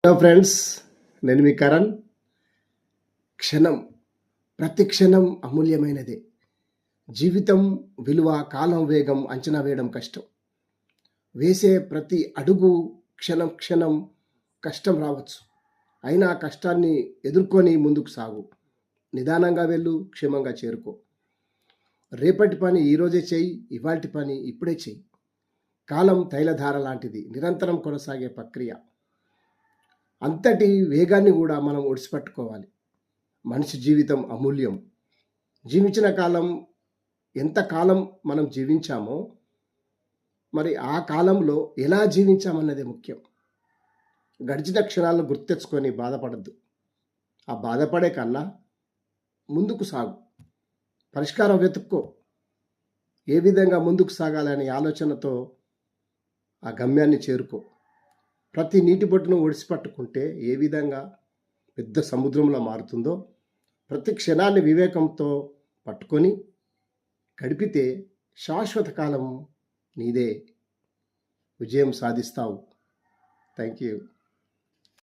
Hello friends, నేను మీ కరణ్. క్షణం, ప్రతి క్షణం అమూల్యమైనదే. జీవితం విలువ, కాలం వేగం అంచనా వేయడం కష్టం. వేసే ప్రతి అడుగు క్షణం క్షణం కష్టం రావచ్చు. అయినా ఆ కష్టాన్ని ఎదుర్కొని ముందుకు సాగు. నిదానంగా వెళ్ళు, క్షేమంగా చేరుకో. రేపటి పని ఈరోజే చెయ్యి, ఇవాల్టి పని ఇప్పుడే చెయ్యి. కాలం తైలధార లాంటిది, నిరంతరం కొనసాగే ప్రక్రియ. అంతటి వేగాన్ని కూడా మనం ఒడిసిపట్టుకోవాలి. మనిషి జీవితం అమూల్యం. జీవించిన కాలం, ఎంత కాలం మనం జీవించామో, మరి ఆ కాలంలో ఎలా జీవించామన్నదే ముఖ్యం. గడిచిన క్షణాలను గుర్తెచ్చుకొని బాధపడద్దు. ఆ బాధపడే కన్నా ముందుకు సాగు. పరిష్కారం వెతుక్కో. ఏ విధంగా ముందుకు సాగాలనే ఆలోచనతో ఆ గమ్యాన్ని చేరుకో. ప్రతి నీటి బొట్టును ఒడిసిపట్టుకుంటే ఏ విధంగా పెద్ద సముద్రంలో మారుతుందో, ప్రతి క్షణాన్ని వివేకంతో పట్టుకొని గడిపితే శాశ్వత కాలం నీదే. విజయం సాధిస్తావు. Thank you.